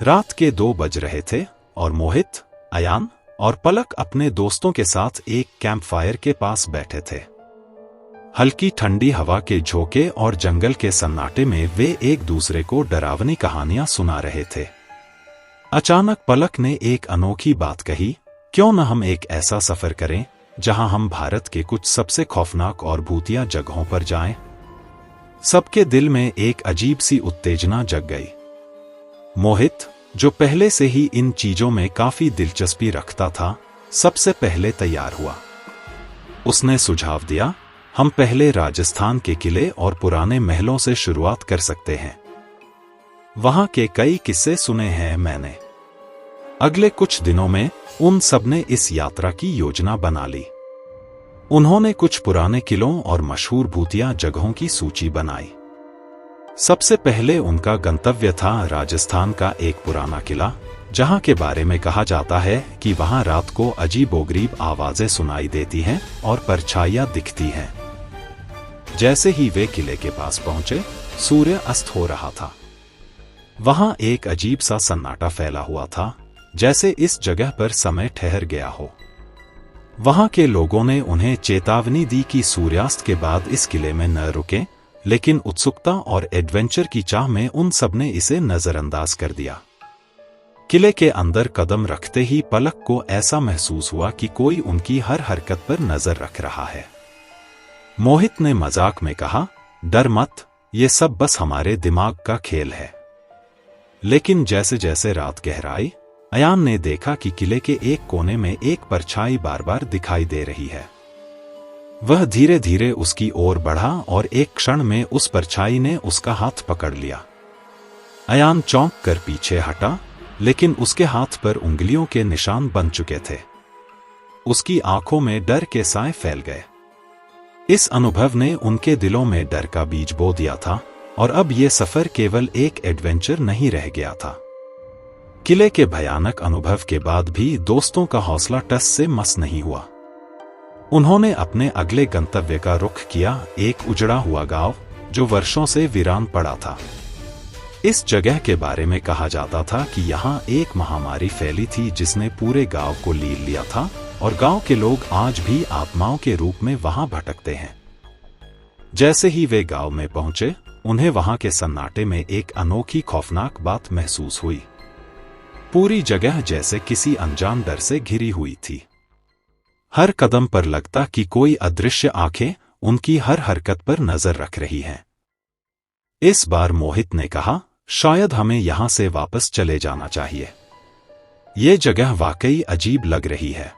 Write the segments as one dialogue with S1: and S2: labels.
S1: रात के 2 बज रहे थे और मोहित, अयान और पलक अपने दोस्तों के साथ एक कैंप फायर के पास बैठे थे। हल्की ठंडी हवा के झोंके और जंगल के सन्नाटे में वे एक दूसरे को डरावनी कहानियां सुना रहे थे। अचानक पलक ने एक अनोखी बात कही, क्यों न हम एक ऐसा सफर करें जहां हम भारत के कुछ सबसे खौफनाक और भूतिया जगहों पर जाएं। सबके दिल में एक अजीब सी उत्तेजना जग गई। मोहित, जो पहले से ही इन चीजों में काफी दिलचस्पी रखता था, सबसे पहले तैयार हुआ। उसने सुझाव दिया, हम पहले राजस्थान के किले और पुराने महलों से शुरुआत कर सकते हैं। वहां के कई किस्से सुने हैं मैंने। अगले कुछ दिनों में उन सब ने इस यात्रा की योजना बना ली। उन्होंने कुछ पुराने किलों और मशहूर भूतिया जगहों की सूची बनाई। सबसे पहले उनका गंतव्य था राजस्थान का एक पुराना किला, जहां के बारे में कहा जाता है कि वहां रात को अजीबोगरीब आवाजें सुनाई देती हैं और परछाइयां दिखती हैं। जैसे ही वे किले के पास पहुंचे, सूर्य अस्त हो रहा था। वहां एक अजीब सा सन्नाटा फैला हुआ था, जैसे इस जगह पर समय ठहर गया हो। वहां के लोगों ने उन्हें चेतावनी दी कि सूर्यास्त के बाद इस किले में न रुकें, लेकिन उत्सुकता और एडवेंचर की चाह में उन सब ने इसे नजरअंदाज कर दिया। किले के अंदर कदम रखते ही पलक को ऐसा महसूस हुआ कि कोई उनकी हर हरकत पर नजर रख रहा है। मोहित ने मजाक में कहा, डर मत, ये सब बस हमारे दिमाग का खेल है। लेकिन जैसे जैसे रात गहराई, अयान ने देखा कि किले के एक कोने में एक परछाई बार बार दिखाई दे रही है। वह धीरे धीरे उसकी ओर बढ़ा और एक क्षण में उस परछाई ने उसका हाथ पकड़ लिया। अयान चौंक कर पीछे हटा, लेकिन उसके हाथ पर उंगलियों के निशान बन चुके थे। उसकी आंखों में डर के साए फैल गए। इस अनुभव ने उनके दिलों में डर का बीज बो दिया था, और अब यह सफर केवल एक एडवेंचर नहीं रह गया था। किले के भयानक अनुभव के बाद भी दोस्तों का हौसला टस से मस नहीं हुआ। उन्होंने अपने अगले गंतव्य का रुख किया, एक उजड़ा हुआ गांव जो वर्षों से वीरान पड़ा था। इस जगह के बारे में कहा जाता था कि यहाँ एक महामारी फैली थी जिसने पूरे गांव को लील लिया था, और गांव के लोग आज भी आत्माओं के रूप में वहां भटकते हैं। जैसे ही वे गांव में पहुंचे, उन्हें वहां के सन्नाटे में एक अनोखी खौफनाक बात महसूस हुई। पूरी जगह जैसे किसी अनजान डर से घिरी हुई थी। हर कदम पर लगता कि कोई अदृश्य आंखें उनकी हर हरकत पर नजर रख रही हैं। इस बार मोहित ने कहा, शायद हमें यहां से वापस चले जाना चाहिए। ये जगह वाकई अजीब लग रही है।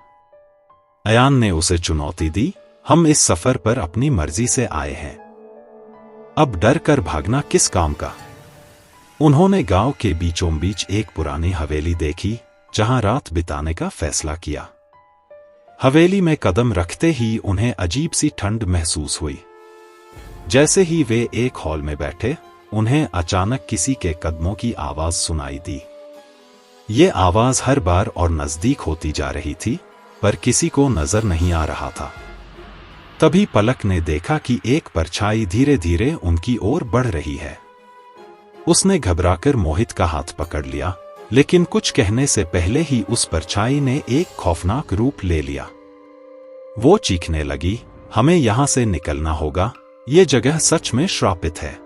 S1: अयान ने उसे चुनौती दी, हम इस सफर पर अपनी मर्जी से आए हैं। अब डर कर भागना किस काम का। उन्होंने गांव के बीचों बीच एक पुरानी हवेली देखी, जहां रात बिताने का फैसला किया। हवेली में कदम रखते ही उन्हें अजीब सी ठंड महसूस हुई। जैसे ही वे एक हॉल में बैठे, उन्हें अचानक किसी के कदमों की आवाज सुनाई दी। ये आवाज हर बार और नजदीक होती जा रही थी, पर किसी को नजर नहीं आ रहा था। तभी पलक ने देखा कि एक परछाई धीरे धीरे उनकी ओर बढ़ रही है। उसने घबराकर मोहित का हाथ पकड़ लिया, लेकिन कुछ कहने से पहले ही उस परछाई ने एक खौफनाक रूप ले लिया। वो चीखने लगी, हमें यहां से निकलना होगा, ये जगह सच में श्रापित है।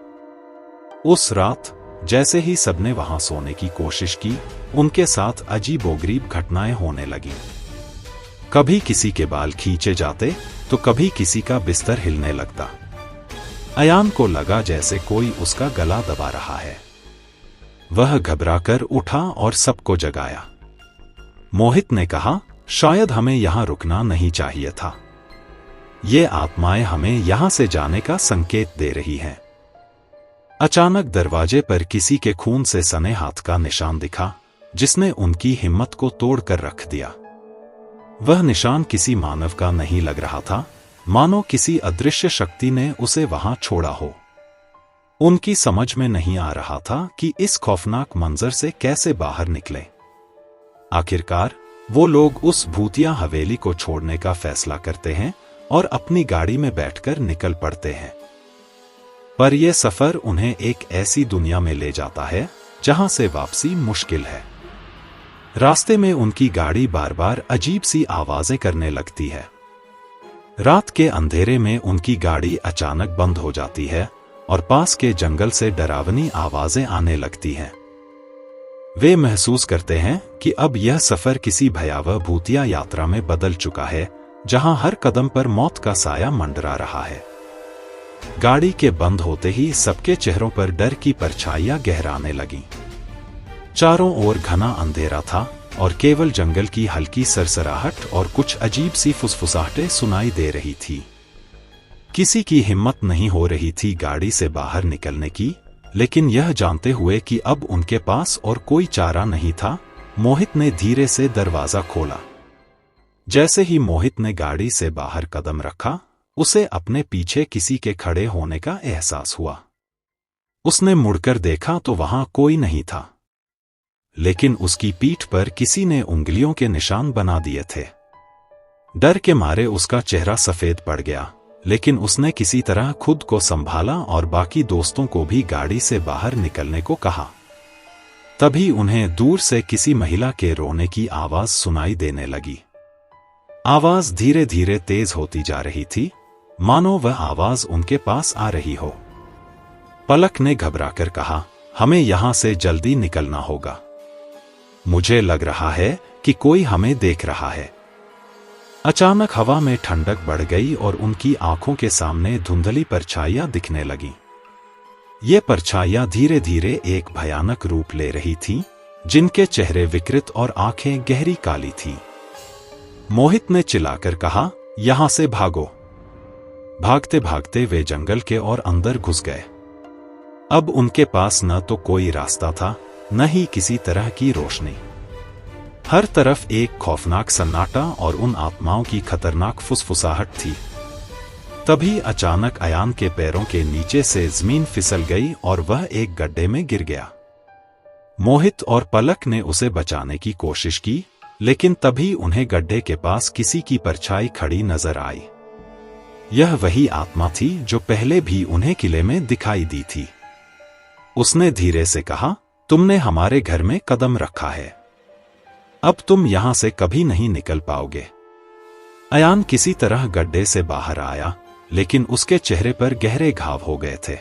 S1: उस रात जैसे ही सबने वहां सोने की कोशिश की, उनके साथ अजीबोगरीब घटनाएं होने लगी। कभी किसी के बाल खींचे जाते, तो कभी किसी का बिस्तर हिलने लगता। अयान को लगा जैसे कोई उसका गला दबा रहा है। वह घबराकर उठा और सबको जगाया। मोहित ने कहा, शायद हमें यहां रुकना नहीं चाहिए था। ये आत्माएं हमें यहां से जाने का संकेत दे रही हैं। अचानक दरवाजे पर किसी के खून से सने हाथ का निशान दिखा, जिसने उनकी हिम्मत को तोड़कर रख दिया। वह निशान किसी मानव का नहीं लग रहा था, मानो किसी अदृश्य शक्ति ने उसे वहां छोड़ा हो। उनकी समझ में नहीं आ रहा था कि इस खौफनाक मंजर से कैसे बाहर निकले। आखिरकार वो लोग उस भूतिया हवेली को छोड़ने का फैसला करते हैं और अपनी गाड़ी में बैठकर निकल पड़ते हैं। पर यह सफर उन्हें एक ऐसी दुनिया में ले जाता है जहां से वापसी मुश्किल है। रास्ते में उनकी गाड़ी बार बार अजीब सी आवाजें करने लगती है। रात के अंधेरे में उनकी गाड़ी अचानक बंद हो जाती है और पास के जंगल से डरावनी आवाजें आने लगती हैं। वे महसूस करते हैं कि अब यह सफर किसी भयावह भूतिया यात्रा में बदल चुका है, जहां हर कदम पर मौत का साया मंडरा रहा है। गाड़ी के बंद होते ही सबके चेहरों पर डर की परछाइयां गहराने लगीं। चारों ओर घना अंधेरा था और केवल जंगल की हल्की सरसराहट और कुछ अजीब सी फुसफुसाहटें सुनाई दे रही थी। किसी की हिम्मत नहीं हो रही थी गाड़ी से बाहर निकलने की, लेकिन यह जानते हुए कि अब उनके पास और कोई चारा नहीं था, मोहित ने धीरे से दरवाजा खोला। जैसे ही मोहित ने गाड़ी से बाहर कदम रखा, उसे अपने पीछे किसी के खड़े होने का एहसास हुआ। उसने मुड़कर देखा तो वहां कोई नहीं था, लेकिन उसकी पीठ पर किसी ने उंगलियों के निशान बना दिए थे। डर के मारे उसका चेहरा सफेद पड़ गया, लेकिन उसने किसी तरह खुद को संभाला और बाकी दोस्तों को भी गाड़ी से बाहर निकलने को कहा। तभी उन्हें दूर से किसी महिला के रोने की आवाज सुनाई देने लगी। आवाज धीरे धीरे तेज होती जा रही थी, मानो वह आवाज उनके पास आ रही हो। पलक ने घबराकर कहा, हमें यहां से जल्दी निकलना होगा। मुझे लग रहा है कि कोई हमें देख रहा है। अचानक हवा में ठंडक बढ़ गई और उनकी आंखों के सामने धुंधली परछाइयां दिखने लगीं। ये परछाइयां धीरे धीरे एक भयानक रूप ले रही थीं, जिनके चेहरे विकृत और आंखें गहरी काली थीं। मोहित ने चिल्लाकर कहा, यहां से भागो। भागते भागते वे जंगल के और अंदर घुस गए। अब उनके पास न तो कोई रास्ता था, न ही किसी तरह की रोशनी। हर तरफ एक खौफनाक सन्नाटा और उन आत्माओं की खतरनाक फुसफुसाहट थी। तभी अचानक अयान के पैरों के नीचे से जमीन फिसल गई और वह एक गड्ढे में गिर गया। मोहित और पलक ने उसे बचाने की कोशिश की, लेकिन तभी उन्हें गड्ढे के पास किसी की परछाई खड़ी नजर आई। यह वही आत्मा थी जो पहले भी उन्हें किले में दिखाई दी थी। उसने धीरे से कहा, तुमने हमारे घर में कदम रखा है, अब तुम यहां से कभी नहीं निकल पाओगे। अयान किसी तरह गड्ढे से बाहर आया, लेकिन उसके चेहरे पर गहरे घाव हो गए थे।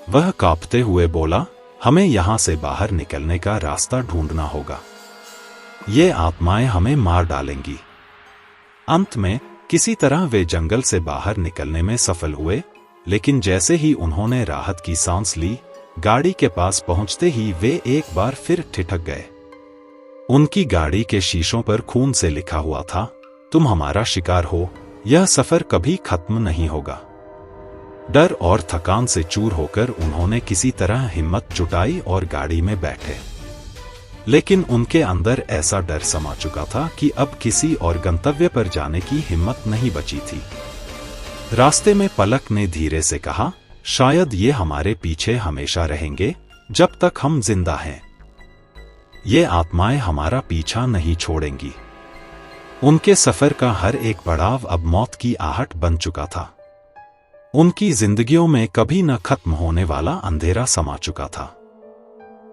S1: वह कांपते हुए बोला, हमें यहां से बाहर निकलने का रास्ता ढूंढना होगा। ये आत्माएं हमें मार डालेंगी। अंत में किसी तरह वे जंगल से बाहर निकलने में सफल हुए, लेकिन जैसे ही उन्होंने राहत की सांस ली, गाड़ी के पास पहुंचते ही वे एक बार फिर ठिठक गए। उनकी गाड़ी के शीशों पर खून से लिखा हुआ था, तुम हमारा शिकार हो, यह सफर कभी खत्म नहीं होगा। डर और थकान से चूर होकर उन्होंने किसी तरह हिम्मत जुटाई और गाड़ी में बैठे। लेकिन उनके अंदर ऐसा डर समा चुका था कि अब किसी और गंतव्य पर जाने की हिम्मत नहीं बची थी। रास्ते में पलक ने धीरे से कहा, शायद ये हमारे पीछे हमेशा रहेंगे जब तक हम जिंदा हैं। ये आत्माएं हमारा पीछा नहीं छोड़ेंगी। उनके सफर का हर एक पड़ाव अब मौत की आहट बन चुका था। उनकी जिंदगियों में कभी न खत्म होने वाला अंधेरा समा चुका था।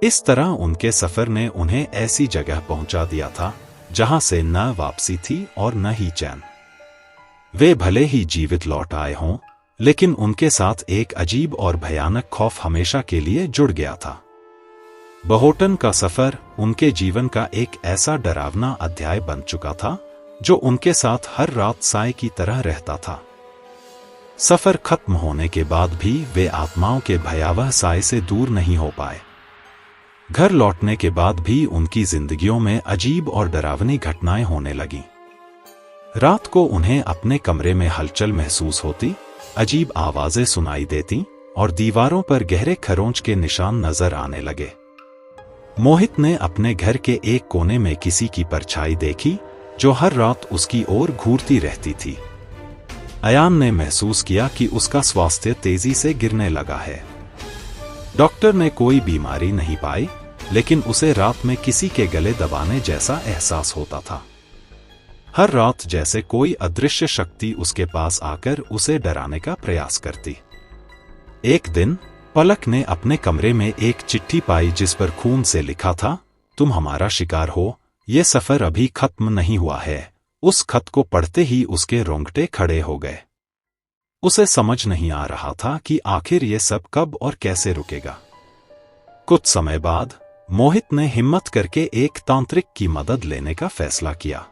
S1: इस तरह उनके सफर ने उन्हें ऐसी जगह पहुंचा दिया था जहां से न वापसी थी और न ही चैन। वे भले ही जीवित लौट आए हों, लेकिन उनके साथ एक अजीब और भयानक खौफ हमेशा के लिए जुड़ गया था। बहोटन का सफर उनके जीवन का एक ऐसा डरावना अध्याय बन चुका था जो उनके साथ हर रात साए की तरह रहता था। सफर खत्म होने के बाद भी वे आत्माओं के भयावह साए से दूर नहीं हो पाए। घर लौटने के बाद भी उनकी जिंदगियों में अजीब और डरावनी घटनाएं होने लगीं। रात को उन्हें अपने कमरे में हलचल महसूस होती, अजीब आवाजें सुनाई देती और दीवारों पर गहरे खरोंच के निशान नजर आने लगे। मोहित ने अपने घर के एक कोने में किसी की परछाई देखी जो हर रात उसकी ओर घूरती रहती थी। अयान ने महसूस किया कि उसका स्वास्थ्य तेजी से गिरने लगा है। डॉक्टर ने कोई बीमारी नहीं पाई, लेकिन उसे रात में किसी के गले दबाने जैसा एहसास होता था। हर रात जैसे कोई अदृश्य शक्ति उसके पास आकर उसे डराने का प्रयास करती। एक दिन पलक ने अपने कमरे में एक चिट्ठी पाई जिस पर खून से लिखा था, तुम हमारा शिकार हो, ये सफर अभी खत्म नहीं हुआ है। उस खत को पढ़ते ही उसके रोंगटे खड़े हो गए। उसे समझ नहीं आ रहा था कि आखिर ये सब कब और कैसे रुकेगा। कुछ समय बाद मोहित ने हिम्मत करके एक तांत्रिक की मदद लेने का फैसला किया।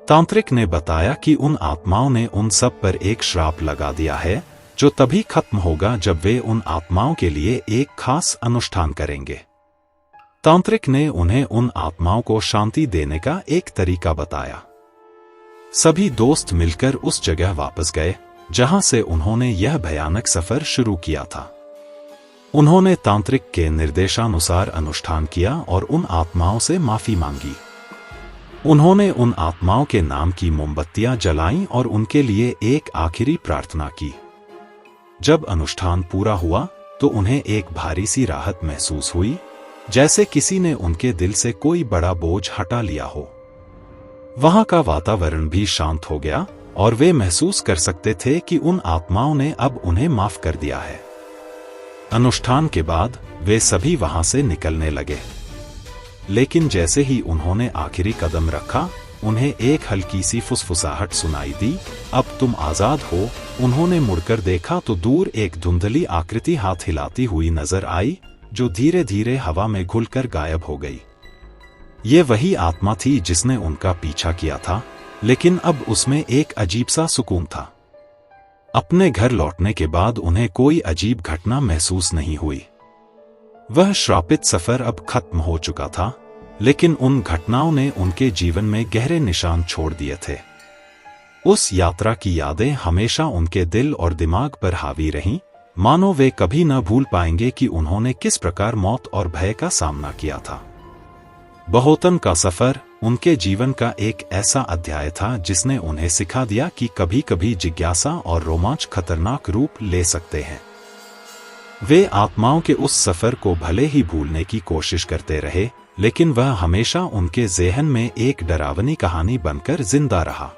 S1: तांत्रिक ने बताया कि उन आत्माओं ने उन सब पर एक श्राप लगा दिया है जो तभी खत्म होगा जब वे उन आत्माओं के लिए एक खास अनुष्ठान करेंगे। तांत्रिक ने उन्हें उन आत्माओं को शांति देने का एक तरीका बताया। सभी दोस्त मिलकर उस जगह वापस गए जहां से उन्होंने यह भयानक सफर शुरू किया था। उन्होंने तांत्रिक के निर्देशानुसार अनुष्ठान किया और उन आत्माओं से माफी मांगी। उन्होंने उन आत्माओं के नाम की मोमबत्तियां जलाईं और उनके लिए एक आखिरी प्रार्थना की। जब अनुष्ठान पूरा हुआ तो उन्हें एक भारी सी राहत महसूस हुई, जैसे किसी ने उनके दिल से कोई बड़ा बोझ हटा लिया हो। वहां का वातावरण भी शांत हो गया और वे महसूस कर सकते थे कि उन आत्माओं ने अब उन्हें माफ कर दिया है। अनुष्ठान के बाद वे सभी वहां से निकलने लगे, लेकिन जैसे ही उन्होंने आखिरी कदम रखा, उन्हें एक हल्की सी फुसफुसाहट सुनाई दी, अब तुम आजाद हो। उन्होंने मुड़कर देखा तो दूर एक धुंधली आकृति हाथ हिलाती हुई नजर आई, जो धीरे धीरे हवा में घुलकर गायब हो गई। ये वही आत्मा थी जिसने उनका पीछा किया था, लेकिन अब उसमें एक अजीब सा सुकून था। अपने घर लौटने के बाद उन्हें कोई अजीब घटना महसूस नहीं हुई। वह श्रापित सफर अब खत्म हो चुका था, लेकिन उन घटनाओं ने उनके जीवन में गहरे निशान छोड़ दिए थे। उस यात्रा की यादें हमेशा उनके दिल और दिमाग पर हावी रहीं, मानो वे कभी न भूल पाएंगे कि उन्होंने किस प्रकार मौत और भय का सामना किया था। बहोतन का सफर उनके जीवन का एक ऐसा अध्याय था जिसने उन्हें सिखा दिया कि कभी कभी जिज्ञासा और रोमांच खतरनाक रूप ले सकते हैं। वे आत्माओं के उस सफर को भले ही भूलने की कोशिश करते रहे, लेकिन वह हमेशा उनके ज़हन में एक डरावनी कहानी बनकर जिंदा रहा।